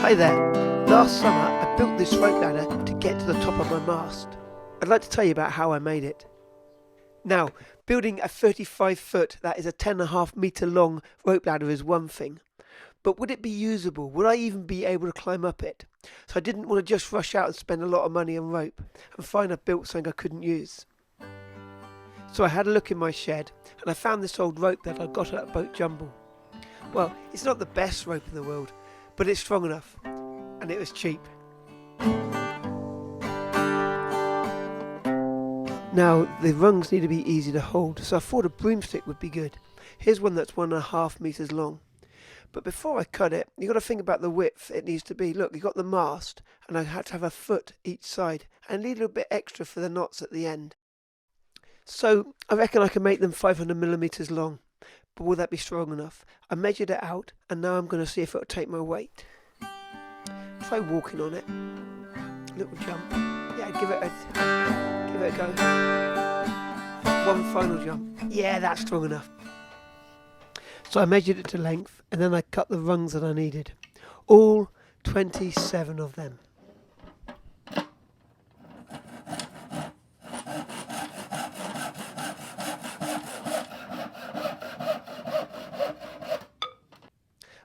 Hi there. Last summer I built this rope ladder to get to the top of my mast. I'd like to tell you about how I made it. Now, building a 35-foot, that is a 10.5 metre long rope ladder is one thing. But would it be usable? Would I even be able to climb up it? So I didn't want to just rush out and spend a lot of money on rope and find I built something I couldn't use. So I had a look in my shed and I found this old rope that I got at Boat Jumble. Well, it's not the best rope in the world, but it's strong enough and it was cheap. Now the rungs need to be easy to hold, so I thought a broomstick would be good. Here's one that's 1.5 meters long. But before I cut it, you've got to think about the width it needs to be. Look, you've got the mast, and I had to have a foot each side, and a little bit extra for the knots at the end. So I reckon I can make them 500mm long. But will that be strong enough? I measured it out, and now I'm going to see if it'll take my weight. Try walking on it. Little jump. Yeah, give it a go. One final jump. Yeah, that's strong enough. So I measured it to length, and then I cut the rungs that I needed. All 27 of them.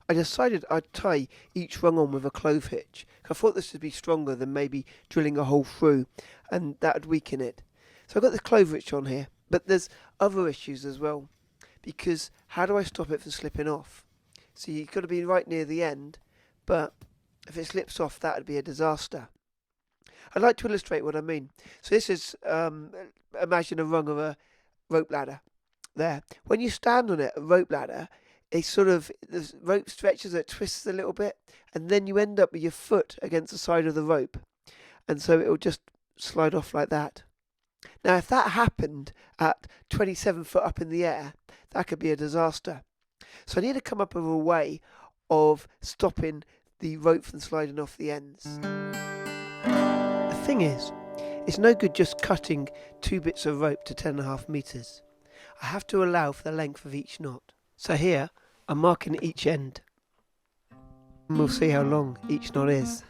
I decided I'd tie each rung on with a clove hitch. I thought this would be stronger than maybe drilling a hole through, and that would weaken it. So I got the clove hitch on here, but there's other issues as well. Because how do I stop it from slipping off? So you've got to be right near the end, but if it slips off, that would be a disaster. I'd like to illustrate what I mean. So this is, imagine a rung of a rope ladder. There. When you stand on it, a rope ladder, the rope stretches, it twists a little bit, and then you end up with your foot against the side of the rope. And so it will just slide off like that. Now, if that happened at 27 foot up in the air, that could be a disaster. So I need to come up with a way of stopping the rope from sliding off the ends. The thing is, it's no good just cutting 2 bits of rope to 10.5 meters. I have to allow for the length of each knot. So here, I'm marking each end. And we'll see how long each knot is.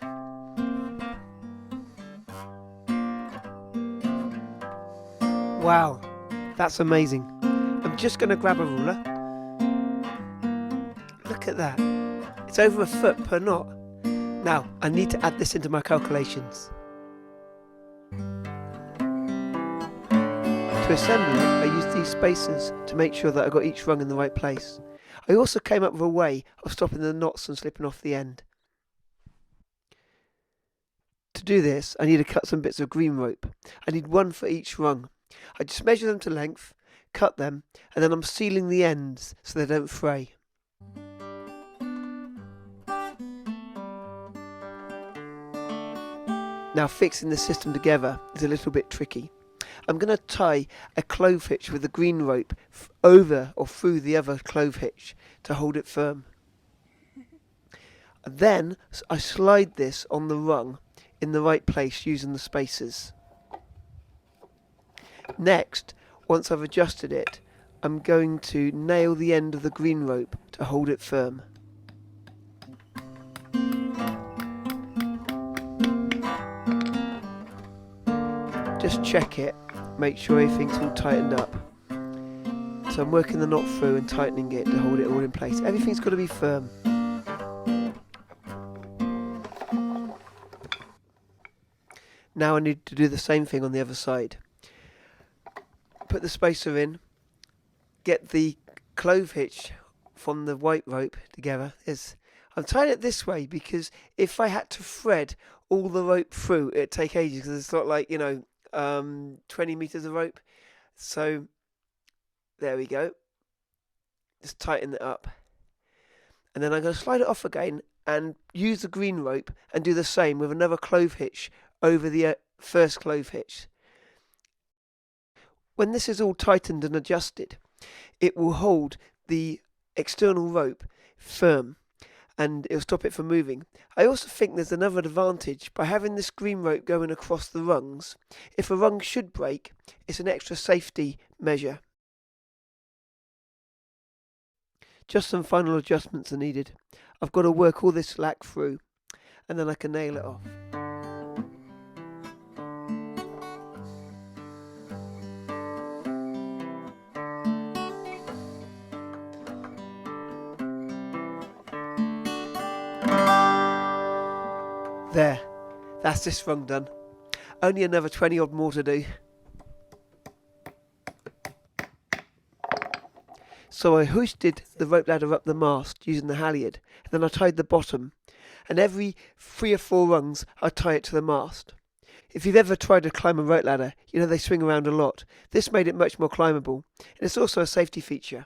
Wow, that's amazing. I'm just going to grab a ruler. Look at that. It's over a foot per knot. Now, I need to add this into my calculations. To assemble it, I used these spacers to make sure that I got each rung in the right place. I also came up with a way of stopping the knots from slipping off the end. To do this, I need to cut some bits of green rope. I need one for each rung. I just measure them to length, cut them, and then I'm sealing the ends so they don't fray. Now fixing the system together is a little bit tricky. I'm going to tie a clove hitch with the green rope over or through the other clove hitch to hold it firm. Then I slide this on the rung in the right place using the spacers. Next, once I've adjusted it, I'm going to nail the end of the green rope to hold it firm. Just check it, make sure everything's all tightened up. So I'm working the knot through and tightening it to hold it all in place. Everything's got to be firm. Now I need to do the same thing on the other side. Put the spacer in, get the clove hitch from the white rope together. I'm tying it this way because if I had to thread all the rope through, it'd take ages because it's not like, 20 meters of rope. So there we go. Just tighten it up. And then I'm going to slide it off again and use the green rope and do the same with another clove hitch over the first clove hitch. When this is all tightened and adjusted, it will hold the external rope firm and it'll stop it from moving. I also think there's another advantage by having this green rope going across the rungs. If a rung should break, it's an extra safety measure. Just some final adjustments are needed. I've got to work all this slack through. and then I can nail it off. There, that's this rung done. Only another 20 odd more to do. So I hoisted the rope ladder up the mast using the halyard, and then I tied the bottom, and every 3 or 4 rungs I tie it to the mast. If you've ever tried to climb a rope ladder, you know they swing around a lot. This made it much more climbable, and it's also a safety feature.